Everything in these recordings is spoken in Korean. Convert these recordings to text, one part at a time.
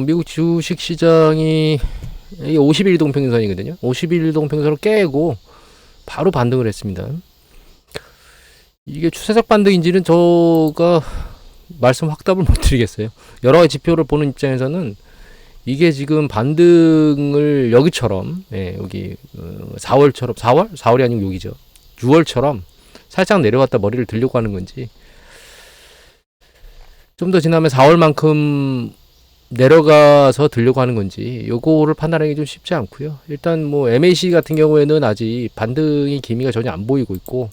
미국 주식 시장이 이게 50일 동평균선이거든요. 50일 동평균선을 깨고 바로 반등을 했습니다. 이게 추세적 반등인지는 저가 말씀 확답을 못 드리겠어요. 여러 가지 지표를 보는 입장에서는 이게 지금 반등을 여기처럼, 예, 여기 4월처럼 4월이 아니고 여기죠. 6월처럼 살짝 내려갔다 머리를 들려고 하는 건지, 좀 더 지나면 4월만큼 내려가서 들려고 하는 건지, 요거를 판단하기 좀 쉽지 않고요. 일단 뭐 MAC 같은 경우에는 아직 반등의 기미가 전혀 안 보이고 있고,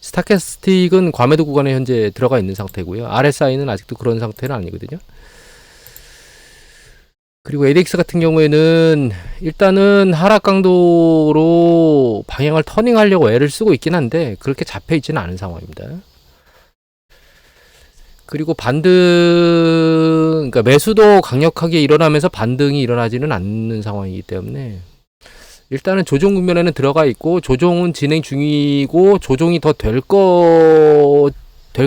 스타캐스틱은 과매도 구간에 현재 들어가 있는 상태고요. RSI는 아직도 그런 상태는 아니거든요. 그리고 ADX 같은 경우에는 일단은 하락 강도로 방향을 터닝하려고 애를 쓰고 있긴 한데 그렇게 잡혀 있지는 않은 상황입니다. 그리고 그러니까 매수도 강력하게 일어나면서 반등이 일어나지는 않는 상황이기 때문에 일단은 조정 국면에는 들어가 있고, 조정은 진행 중이고 조정이 더 될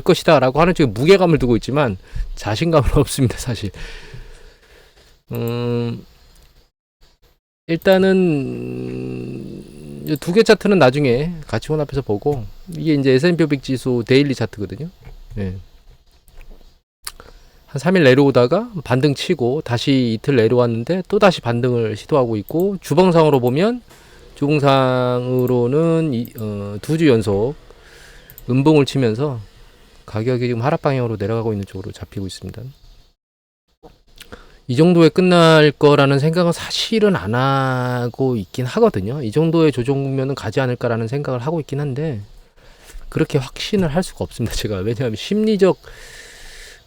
것이다 라고 하는 쪽에 무게감을 두고 있지만 자신감은 없습니다, 사실. 일단은 두 개 차트는 나중에 같이 혼합해서 보고, 이게 이제 S&P 500 지수 데일리 차트거든요. 예. 한 3일 내려오다가 반등 치고 다시 이틀 내려왔는데 또 다시 반등을 시도하고 있고, 주봉상으로 보면 주봉상으로는 2주 연속 음봉을 치면서 가격이 지금 하락 방향으로 내려가고 있는 쪽으로 잡히고 있습니다. 이 정도에 끝날 거라는 생각은 사실은 안 하고 있긴 하거든요. 이 정도의 조정 국면은 가지 않을까라는 생각을 하고 있긴 한데 그렇게 확신을 할 수가 없습니다, 제가. 왜냐하면 심리적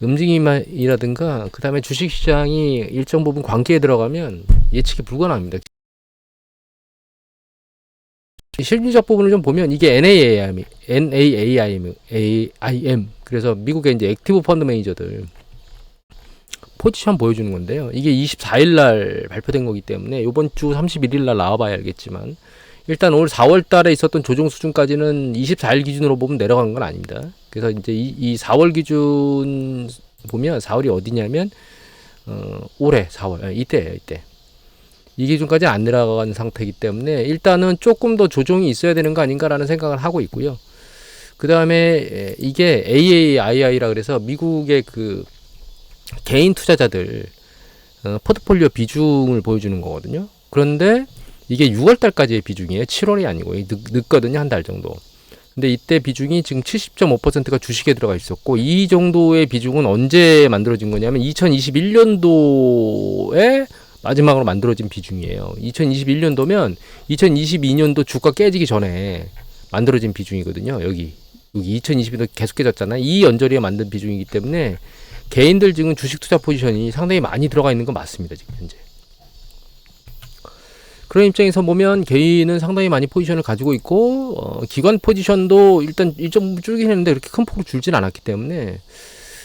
움직임이라든가 그 다음에 주식시장이 일정 부분 관계에 들어가면 예측이 불가능합니다. 심리적 부분을 좀 보면 이게 NAIM, 그래서 미국의 이제 액티브 펀드 매니저들 포지션 보여주는 건데요. 이게 24일 날 발표된 거기 때문에 이번 주 31일 날 나와봐야 알겠지만, 일단 올 4월 달에 있었던 조정 수준까지는 24일 기준으로 보면 내려간 건 아닙니다. 그래서 이제 이 4월 기준 보면 4월이 어디냐면 올해 4월 이때 이 기준까지 안 내려간 상태이기 때문에 일단은 조금 더 조정이 있어야 되는 거 아닌가라는 생각을 하고 있고요. 그 다음에 이게 AAII라 그래서 미국의 그 개인 투자자들 포트폴리오 비중을 보여주는 거거든요. 그런데 이게 6월 달까지의 비중이에요. 7월이 아니고 늦거든요. 한 달 정도. 근데 이때 비중이 지금 70.5%가 주식에 들어가 있었고, 이 정도의 비중은 언제 만들어진 거냐면 2021년도에 마지막으로 만들어진 비중이에요. 2021년도면 2022년도 주가 깨지기 전에 만들어진 비중이거든요. 여기 2022년도 계속 깨졌잖아요. 이 연저리에 만든 비중이기 때문에 개인들 지금 주식 투자 포지션이 상당히 많이 들어가 있는 건 맞습니다, 지금 현재. 그런 입장에서 보면 개인은 상당히 많이 포지션을 가지고 있고, 기관 포지션도 일단 일정 부분 줄긴 했는데 그렇게 큰 폭으로 줄진 않았기 때문에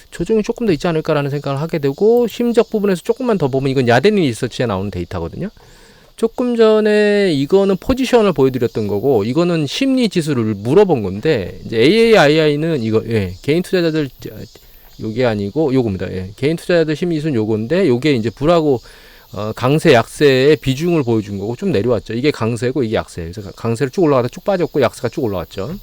조정이 조금 더 있지 않을까라는 생각을 하게 되고, 심리적 부분에서 조금만 더 보면 이건 야데니 리서치에 나오는 데이터거든요. 조금 전에 이거는 포지션을 보여드렸던 거고, 이거는 심리 지수를 물어본 건데, 이제 AAII는 이거, 예, 개인 투자자들, 요게 아니고 요겁니다. 예, 개인 투자자들 심리 지수는 요건데, 요게 이제 불하고 강세 약세의 비중을 보여준 거고, 좀 내려왔죠. 이게 강세고 이게 약세. 그래서 강세를 쭉 올라가다 쭉 빠졌고 약세가 쭉 올라왔죠.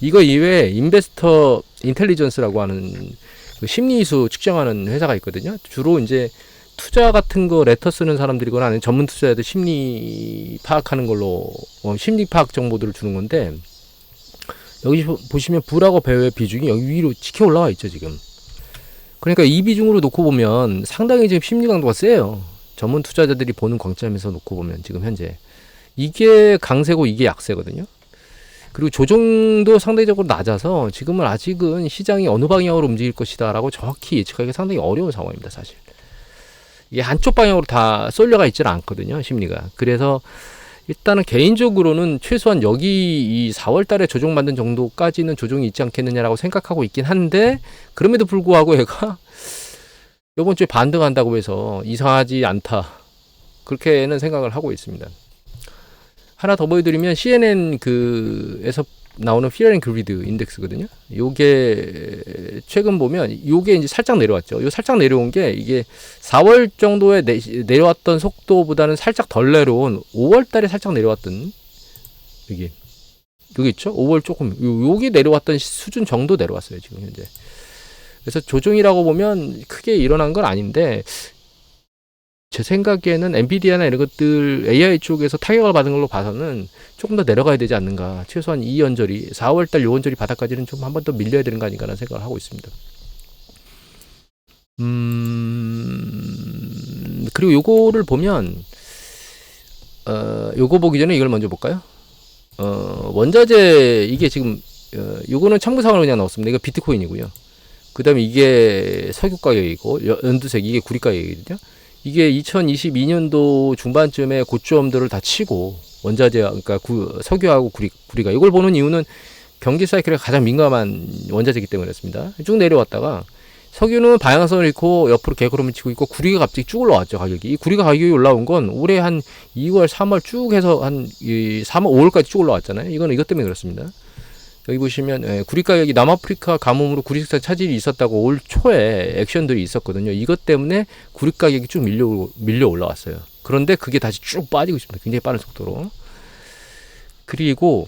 이거 이외에 인베스터 인텔리전스라고 하는 그 심리수 측정하는 회사가 있거든요. 주로 이제 투자 같은 거 레터 쓰는 사람들이거나 아니면 전문 투자자들 심리 파악하는 걸로 심리 파악 정보들을 주는 건데, 여기 보시면 불하고 배후의 비중이 여기 위로 치켜 올라와 있죠, 지금. 그러니까 이 비중으로 놓고 보면 상당히 지금 심리 강도가 세요. 전문 투자자들이 보는 관점에서 놓고 보면 지금 현재 이게 강세고 이게 약세거든요. 그리고 조정도 상대적으로 낮아서 지금은 아직은 시장이 어느 방향으로 움직일 것이다 라고 정확히 예측하기가 상당히 어려운 상황입니다, 사실. 이게 한쪽 방향으로 다 쏠려가 있지는 않거든요, 심리가. 그래서 일단은 개인적으로는 최소한 여기 이 4월 달에 조정받는 정도까지는 조정이 있지 않겠느냐라고 생각하고 있긴 한데, 그럼에도 불구하고 얘가 이번 주에 반등한다고 해서 이상하지 않다, 그렇게는 생각을 하고 있습니다. 하나 더 보여드리면 CNN 에서 나오는 Fear and Greed 인덱스거든요. 요게 최근 보면 요게 이제 살짝 내려왔죠. 요 살짝 내려온 게 이게 4월 정도에 내려왔던 속도보다는 살짝 덜 내려온 5월 달에 살짝 내려왔던 여기 있죠. 5월 조금 요게 내려왔던 수준 정도 내려왔어요, 지금 현재. 그래서 조정이라고 보면 크게 일어난 건 아닌데 제 생각에는 엔비디아나 이런 것들 AI 쪽에서 타격을 받은 걸로 봐서는 조금 더 내려가야 되지 않는가. 최소한 이 연절이 4월달 요 연절이 바닥까지는 좀 한 번 더 밀려야 되는 거 아닌가라는 생각을 하고 있습니다. 그리고 요거를 보면 요거 보기 전에 이걸 먼저 볼까요? 원자재 이게 지금 요거는 참고사항으로 그냥 넣었습니다. 이거 비트코인이고요. 그 다음에 이게 석유 가격이고 연두색 이게 구리 가격이거든요. 이게 2022년도 중반쯤에 고점들을 다 치고 원자재 그러니까 석유하고 구리가 이걸 보는 이유는 경기 사이클에 가장 민감한 원자재이기 때문에 그렇습니다. 쭉 내려왔다가 석유는 방향성을 잃고 옆으로 개구름을 치고 있고 구리가 갑자기 쭉 올라왔죠, 가격이. 이 구리가 가격이 올라온 건 올해 한 2월, 3월 쭉 해서 한 3월, 5월까지 쭉 올라왔잖아요. 이거는 이것 때문에 그렇습니다. 여기 보시면 구리 가격이 남아프리카 가뭄으로 구리 생산 차질이 있었다고 올 초에 액션들이 있었거든요. 이것 때문에 구리 가격이 쭉 밀려 올라왔어요. 그런데 그게 다시 쭉 빠지고 있습니다. 굉장히 빠른 속도로. 그리고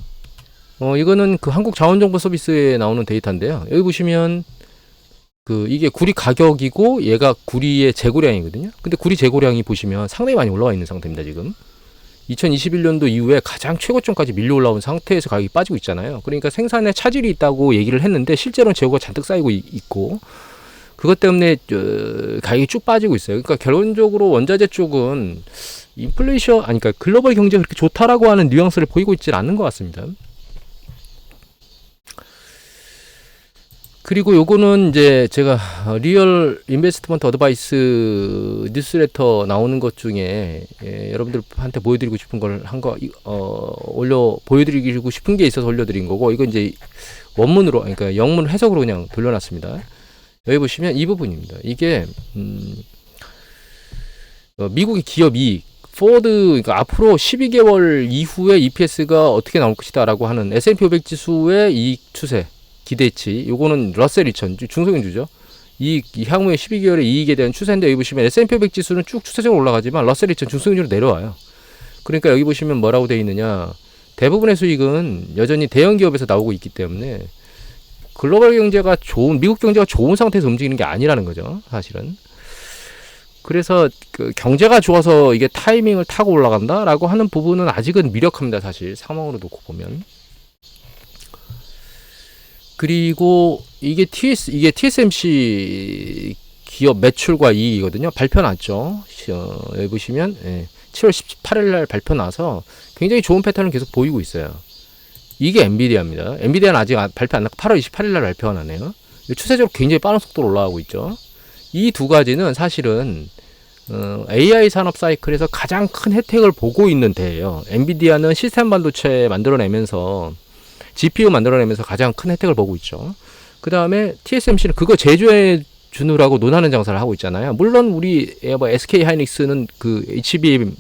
이거는 그 한국자원정보서비스에 나오는 데이터인데요. 여기 보시면 이게 구리 가격이고 얘가 구리의 재고량이거든요. 근데 구리 재고량이 보시면 상당히 많이 올라와 있는 상태입니다, 지금. 2021년도 이후에 가장 최고점까지 밀려 올라온 상태에서 가격이 빠지고 있잖아요. 그러니까 생산에 차질이 있다고 얘기를 했는데 실제로는 재고가 잔뜩 쌓이고 있고 그것 때문에 가격이 쭉 빠지고 있어요. 그러니까 결론적으로 원자재 쪽은 인플레이션 그러니까 글로벌 경제가 그렇게 좋다라고 하는 뉘앙스를 보이고 있지 않는 것 같습니다. 그리고 요거는 이제 제가 리얼 인베스트먼트 어드바이스 뉴스레터 나오는 것 중에 여러분들한테 보여드리고 싶은 걸 보여드리고 싶은 게 있어서 올려드린 거고, 이거 이제 원문으로 그러니까 영문 해석으로 그냥 돌려놨습니다. 여기 보시면 이 부분입니다. 이게 미국의 기업 이익 포드, 그러니까 앞으로 12개월 이후에 EPS가 어떻게 나올 것이다라고 하는 S&P 500 지수의 이익 추세 기대치, 요거는 러셀 2000 중소형주죠. 이 향후에 12개월의 이익에 대한 추세인데, 여기 보시면 S&P 500 지수는 쭉 추세적으로 올라가지만 러셀 2000 중소형주로 내려와요. 그러니까 여기 보시면 뭐라고 되어 있느냐, 대부분의 수익은 여전히 대형 기업에서 나오고 있기 때문에 글로벌 경제가 미국 경제가 좋은 상태에서 움직이는 게 아니라는 거죠, 사실은. 그래서 경제가 좋아서 이게 타이밍을 타고 올라간다라고 하는 부분은 아직은 미력합니다, 사실 상황으로 놓고 보면. 그리고 이게 TSMC 기업 매출과 이익이거든요. 발표 났죠. 여기 보시면 7월 18일 날 발표 나서 굉장히 좋은 패턴을 계속 보이고 있어요. 이게 엔비디아입니다. 엔비디아는 아직 발표 안 나고 8월 28일 날 발표가 나네요. 추세적으로 굉장히 빠른 속도로 올라가고 있죠. 이 두 가지는 사실은 AI 산업 사이클에서 가장 큰 혜택을 보고 있는 데예요. 엔비디아는 시스템 반도체 만들어내면서 GPU 만들어내면서 가장 큰 혜택을 보고 있죠. 그 다음에 TSMC는 그거 제조해 주느라고 논하는 장사를 하고 있잖아요. 물론 우리 SK 하이닉스는 그 HBM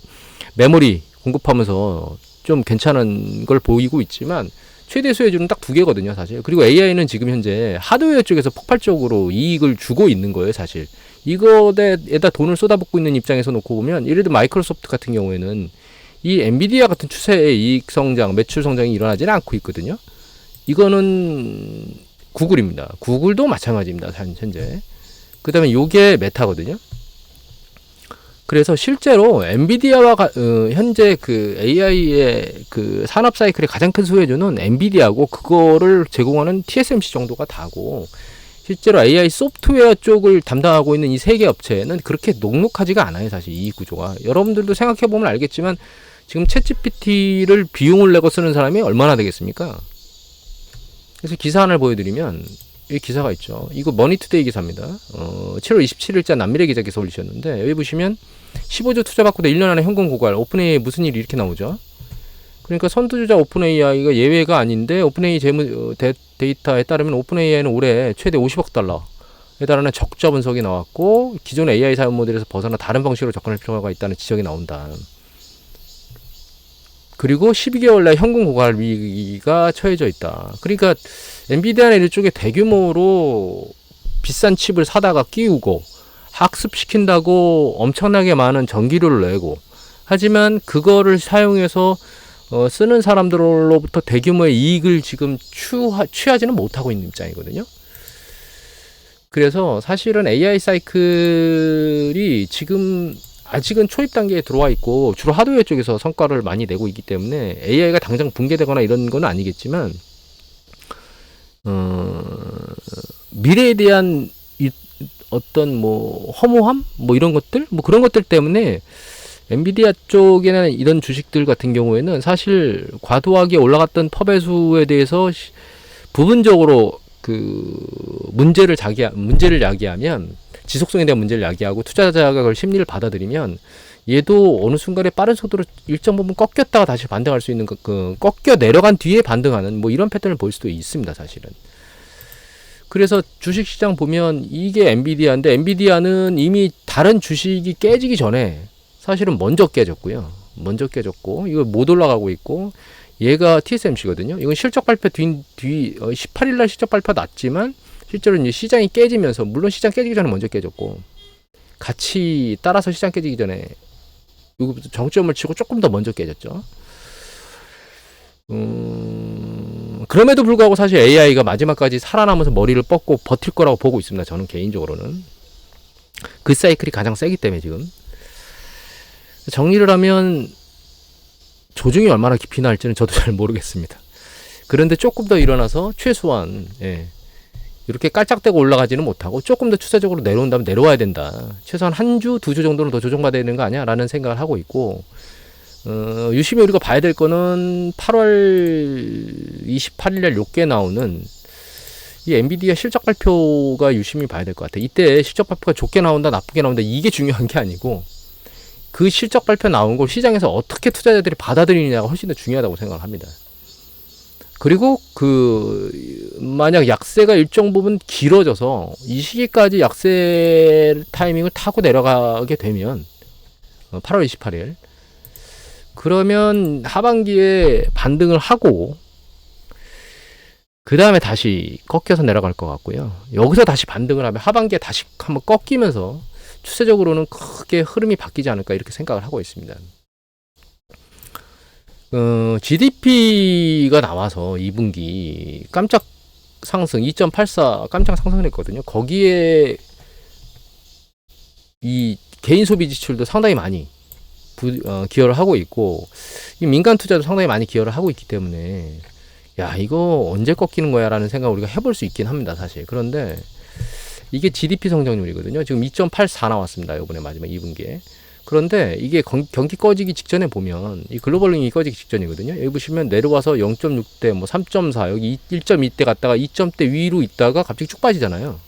메모리 공급하면서 좀 괜찮은 걸 보이고 있지만 최대 수혜주는 딱 두 개거든요, 사실. 그리고 AI는 지금 현재 하드웨어 쪽에서 폭발적으로 이익을 주고 있는 거예요, 사실. 이거에다 돈을 쏟아붓고 있는 입장에서 놓고 보면, 예를 들어 마이크로소프트 같은 경우에는 이 엔비디아 같은 추세의 이익 성장, 매출 성장이 일어나지는 않고 있거든요. 이거는 구글입니다. 구글도 마찬가지입니다, 현재. 그 다음에 요게 메타거든요. 그래서 실제로 엔비디아와 현재 그 AI의 그 산업 사이클의 가장 큰 수혜주는 엔비디아고, 그거를 제공하는 TSMC 정도가 다고, 실제로 AI 소프트웨어 쪽을 담당하고 있는 이 세 개 업체는 그렇게 녹록하지가 않아요, 사실 이익 구조가. 여러분들도 생각해보면 알겠지만 지금 챗GPT를 비용을 내고 쓰는 사람이 얼마나 되겠습니까? 그래서 기사 하나를 보여드리면, 이 기사가 있죠. 이거 머니투데이 기사입니다. 7월 27일자 남미래 기자께서 올리셨는데, 여기 보시면 15조 투자받고도 1년 안에 현금 고갈, 오픈AI 무슨 일이 이렇게 나오죠. 그러니까 선두주자 오픈AI가 예외가 아닌데, 오픈AI 데이터에 따르면 오픈AI는 올해 최대 50억 달러에 달하는 적자 분석이 나왔고, 기존의 AI 사용 모델에서 벗어나 다른 방식으로 접근할 필요가 있다는 지적이 나온다. 그리고 12개월 내 현금 고갈 위기가 처해져 있다. 그러니까 엔비디아는 이쪽에 대규모로 비싼 칩을 사다가 끼우고 학습시킨다고 엄청나게 많은 전기료를 내고, 하지만 그거를 사용해서 쓰는 사람들로부터 대규모의 이익을 지금 취하지는 못하고 있는 입장이거든요. 그래서 사실은 AI 사이클이 지금 아직은 초입 단계에 들어와 있고 주로 하드웨어 쪽에서 성과를 많이 내고 있기 때문에 AI가 당장 붕괴되거나 이런 건 아니겠지만, 미래에 대한 어떤 뭐 허무함 뭐 이런 것들 뭐 그런 것들 때문에 엔비디아 쪽에는 이런 주식들 같은 경우에는 사실 과도하게 올라갔던 퍼배수에 대해서 부분적으로 그 문제를 야기하면, 지속성에 대한 문제를 야기하고 투자자가 그걸 심리를 받아들이면 얘도 어느 순간에 빠른 속도로 일정 부분 꺾였다가 다시 반등할 수 있는 꺾여 내려간 뒤에 반등하는 뭐 이런 패턴을 볼 수도 있습니다, 사실은. 그래서 주식시장 보면 이게 엔비디아인데, 엔비디아는 이미 다른 주식이 깨지기 전에 사실은 먼저 깨졌고요. 먼저 깨졌고 이거 못 올라가고 있고, 얘가 TSMC거든요. 이건 실적 발표 18일날 실적 발표 났지만 실제로 이제 시장이 깨지면서, 물론 시장 깨지기 전에 먼저 깨졌고 같이 따라서 시장 깨지기 전에 정점을 치고 조금 더 먼저 깨졌죠. 그럼에도 불구하고 사실 AI가 마지막까지 살아남아서 머리를 뻗고 버틸 거라고 보고 있습니다. 저는 개인적으로는 그 사이클이 가장 세기 때문에. 지금 정리를 하면 조정이 얼마나 깊이 날지는 저도 잘 모르겠습니다. 그런데 조금 더 일어나서 최소한 이렇게 깔짝대고 올라가지는 못하고 조금 더 추세적으로 내려온다면 내려와야 된다. 최소한 한 주, 두 주 정도는 더 조정받아야 되는 거 아니야? 라는 생각을 하고 있고, 유심히 우리가 봐야 될 거는 8월 28일날 요게 나오는 이 엔비디아 실적 발표가 유심히 봐야 될 것 같아. 이때 실적 발표가 좋게 나온다, 나쁘게 나온다, 이게 중요한 게 아니고 그 실적 발표 나온 걸 시장에서 어떻게 투자자들이 받아들이느냐가 훨씬 더 중요하다고 생각을 합니다. 그리고 만약 약세가 일정 부분 길어져서 이 시기까지 약세 타이밍을 타고 내려가게 되면 8월 28일, 그러면 하반기에 반등을 하고 그 다음에 다시 꺾여서 내려갈 것 같고요. 여기서 다시 반등을 하면 하반기에 다시 한번 꺾이면서 추세적으로는 크게 흐름이 바뀌지 않을까, 이렇게 생각을 하고 있습니다. GDP가 나와서 2분기 깜짝 상승 2.84 깜짝 상승을 했거든요. 거기에 이 개인 소비 지출도 상당히 많이 기여를 하고 있고, 이 민간 투자도 상당히 많이 기여를 하고 있기 때문에 야, 이거 언제 꺾이는 거야 라는 생각을 우리가 해볼 수 있긴 합니다, 사실. 그런데 이게 GDP 성장률이거든요. 지금 2.84 나왔습니다, 이번에 마지막 2분기에. 그런데 이게 경기 꺼지기 직전에 보면, 이 글로벌링이 꺼지기 직전이거든요. 여기 보시면 내려와서 0.6대 뭐 3.4, 여기 1.2대 갔다가 2점대 위로 있다가 갑자기 쭉 빠지잖아요.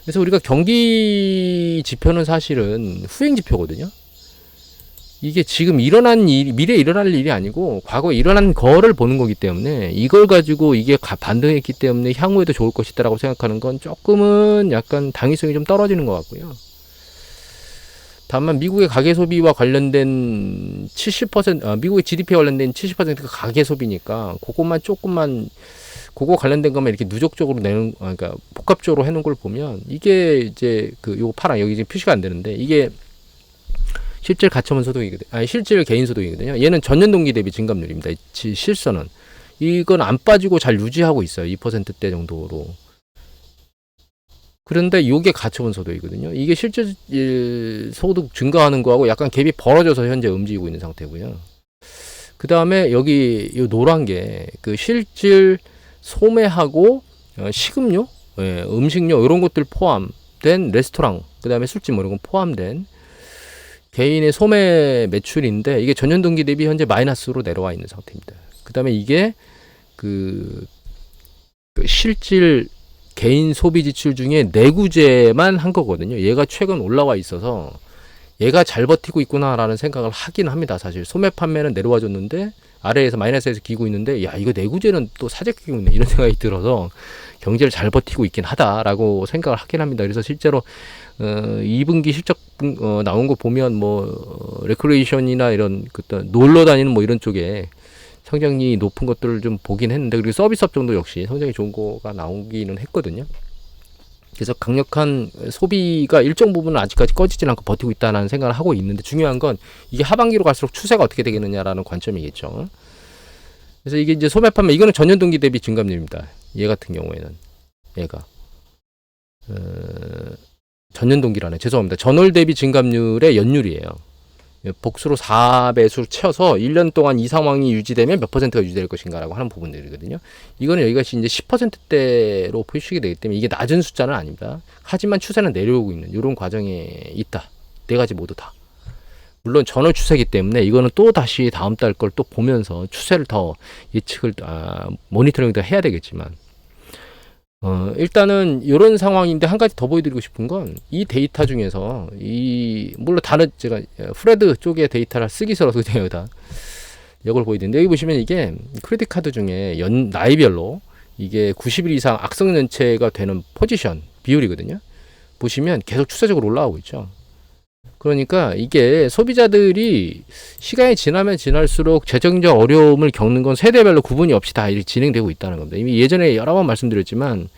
그래서 우리가 경기 지표는 사실은 후행 지표거든요. 이게 지금 일어난 일, 미래에 일어날 일이 아니고 과거에 일어난 거를 보는 거기 때문에, 이걸 가지고 이게 반등했기 때문에 향후에도 좋을 것이다라고 생각하는 건 조금은 약간 당위성이 좀 떨어지는 것 같고요. 다만 미국의 가계 소비와 관련된 70%, 미국의 GDP에 관련된 70%가 가계 소비니까 그것만 조금만, 그거 관련된 것만 이렇게 누적적으로 내는, 그러니까 복합적으로 해놓은 걸 보면 이게 이제 요거 파랑 여기 지금 표시가 안 되는데, 이게 실질 가처분 소득이거든요. 아니, 실질 개인 소득이거든요. 얘는 전년 동기 대비 증감률입니다. 실선은. 이건 안 빠지고 잘 유지하고 있어요. 2%대 정도로. 그런데 이게 가처분 소득이거든요. 이게 실질 소득 증가하는 거하고 약간 갭이 벌어져서 현재 움직이고 있는 상태고요. 그 다음에 여기 이 노란 게 그 실질 소매하고 식음료, 음식료 이런 것들 포함된 레스토랑, 그 다음에 술집 뭐 이런 거 포함된 개인의 소매 매출인데, 이게 전년 동기 대비 현재 마이너스로 내려와 있는 상태입니다. 그 다음에 이게 그 실질 개인 소비 지출 중에 내구재만 한 거거든요. 얘가 최근 올라와 있어서 얘가 잘 버티고 있구나라는 생각을 하긴 합니다. 사실 소매 판매는 내려와 줬는데 아래에서 마이너스에서 기고 있는데 야 이거 내구재는 또 사재가 끼고 있네 이런 생각이 들어서 경제를 잘 버티고 있긴 하다라고 생각을 하긴 합니다. 그래서 실제로 2분기 실적 나온 거 보면 뭐 레크레이션이나 이런 그때 놀러 다니는 뭐 이런 쪽에 성장이 높은 것들을 좀 보긴 했는데 그리고 서비스업 정도 역시 성장이 좋은 거가 나오기는 했거든요. 그래서 강력한 소비가 일정 부분은 아직까지 꺼지진 않고 버티고 있다는 생각을 하고 있는데 중요한 건 이게 하반기로 갈수록 추세가 어떻게 되겠느냐라는 관점이겠죠. 그래서 이게 이제 소매 판매 이거는 전년동기 대비 증감률입니다. 얘 같은 경우에는 얘가 전년동기라네 죄송합니다. 전월 대비 증감률의 연율이에요. 복수로 4배수를 채워서 1년 동안 이 상황이 유지되면 몇 퍼센트가 유지될 것인가라고 하는 부분들이거든요. 이거는 여기가 이제 10%대로 표시가 되기 때문에 이게 낮은 숫자는 아닙니다. 하지만 추세는 내려오고 있는 이런 과정에 있다. 네 가지 모두 다. 물론 전월 추세이기 때문에 이거는 또 다시 다음 달 걸 또 보면서 추세를 더 예측을 모니터링도 해야 되겠지만 일단은 이런 상황인데 한 가지 더 보여드리고 싶은 건 이 데이터 중에서 물론 다른 제가 프레드 쪽의 데이터를 쓰기 싫어서 그냥 여기다 이걸 보여드리는데 여기 보시면 이게 크레딧 카드 중에 나이별로 이게 90일 이상 악성 연체가 되는 포지션 비율이거든요. 보시면 계속 추세적으로 올라가고 있죠. 그러니까 이게 소비자들이 시간이 지나면 지날수록 재정적 어려움을 겪는 건 세대별로 구분이 없이 다 이렇게 진행되고 있다는 겁니다. 이미 예전에 여러 번 말씀드렸지만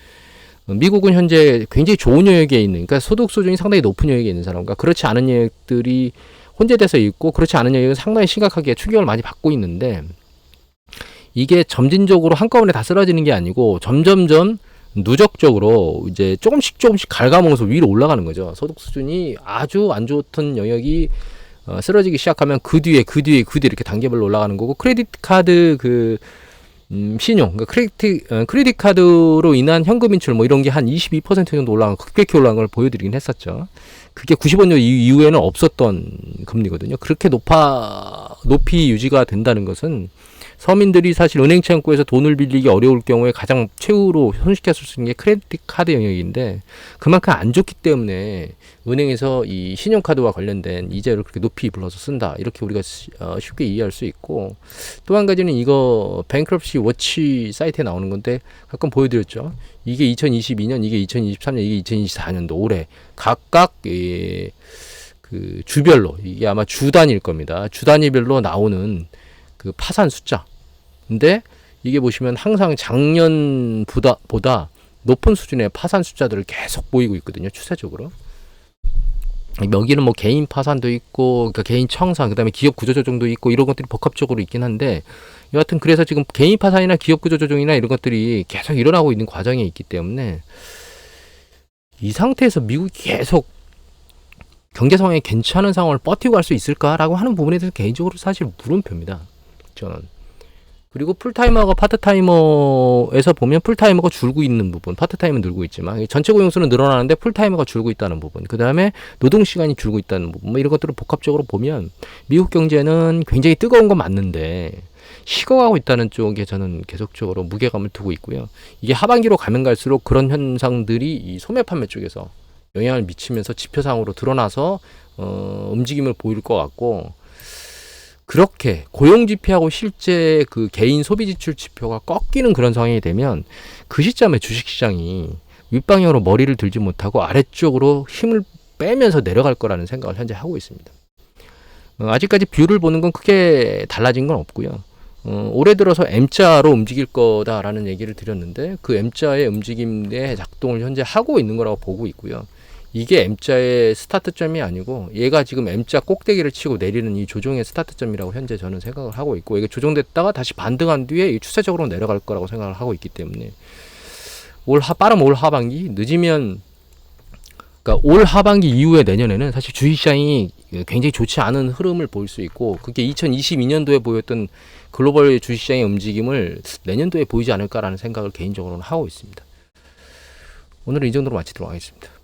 미국은 현재 굉장히 좋은 영역에 있는 그러니까 소득 수준이 상당히 높은 영역에 있는 사람과 그렇지 않은 영역들이 혼재돼서 있고 그렇지 않은 영역은 상당히 심각하게 충격을 많이 받고 있는데 이게 점진적으로 한꺼번에 다 쓰러지는 게 아니고 점점점 누적적으로 이제 조금씩 갉아먹어서 위로 올라가는 거죠. 소득 수준이 아주 안 좋던 영역이 쓰러지기 시작하면 그 뒤에 이렇게 단계별로 올라가는 거고 크레딧 카드 신용, 그러니까 크레딧 카드로 인한 현금 인출 뭐 이런 게 한 22% 정도 급격히 올라간 걸 보여드리긴 했었죠. 그게 95년 이후에는 없었던 금리거든요. 그렇게 높이 유지가 된다는 것은 서민들이 사실 은행 창구에서 돈을 빌리기 어려울 경우에 가장 최후로 손쉽게 쓸 수 있는 게 크레딧 카드 영역인데 그만큼 안 좋기 때문에 은행에서 이 신용카드와 관련된 이자를 그렇게 높이 불러서 쓴다 이렇게 우리가 쉽게 이해할 수 있고 또 한 가지는 이거 뱅크럽시 워치 사이트에 나오는 건데 가끔 보여드렸죠. 이게 2022년 이게 2023년 이게 2024년도 올해 각각 그 주별로 이게 아마 주 단위일 겁니다. 주 단위별로 나오는 그 파산 숫자. 근데 이게 보시면 항상 작년보다 높은 수준의 파산 숫자들을 계속 보이고 있거든요. 추세적으로. 여기는 뭐 개인 파산도 있고, 그러니까 개인 청산, 그다음에 기업 구조 조정도 있고 이런 것들이 복합적으로 있긴 한데 여하튼 그래서 지금 개인 파산이나 기업 구조 조정이나 이런 것들이 계속 일어나고 있는 과정에 있기 때문에 이 상태에서 미국이 계속 경제 상황이 괜찮은 상황을 버티고 갈 수 있을까라고 하는 부분에 대해서 개인적으로 사실 물음표입니다. 저는. 그리고 풀타이머가 파트타이머에서 보면 풀타이머가 줄고 있는 부분, 파트타이머는 늘고 있지만 전체 고용수는 늘어나는데 풀타이머가 줄고 있다는 부분, 그 다음에 노동시간이 줄고 있다는 부분, 뭐 이런 것들을 복합적으로 보면 미국 경제는 굉장히 뜨거운 건 맞는데 식어가고 있다는 쪽에 저는 계속적으로 무게감을 두고 있고요. 이게 하반기로 가면 갈수록 그런 현상들이 이 소매 판매 쪽에서 영향을 미치면서 지표상으로 드러나서 움직임을 보일 것 같고 그렇게 고용지표하고 실제 그 개인 소비지출 지표가 꺾이는 그런 상황이 되면 그 시점에 주식시장이 윗방향으로 머리를 들지 못하고 아래쪽으로 힘을 빼면서 내려갈 거라는 생각을 현재 하고 있습니다. 아직까지 뷰를 보는 건 크게 달라진 건 없고요. 올해 들어서 M자로 움직일 거다라는 얘기를 드렸는데 그 M자의 움직임의 작동을 현재 하고 있는 거라고 보고 있고요. 이게 M자의 스타트점이 아니고 얘가 지금 M자 꼭대기를 치고 내리는 이 조정의 스타트점이라고 현재 저는 생각을 하고 있고 이게 조정됐다가 다시 반등한 뒤에 추세적으로 내려갈 거라고 생각을 하고 있기 때문에 빠르면 올 하반기 늦으면 그러니까 올 하반기 이후에 내년에는 사실 주식시장이 굉장히 좋지 않은 흐름을 보일 수 있고 그게 2022년도에 보였던 글로벌 주식시장의 움직임을 내년도에 보이지 않을까라는 생각을 개인적으로는 하고 있습니다. 오늘은 이 정도로 마치도록 하겠습니다.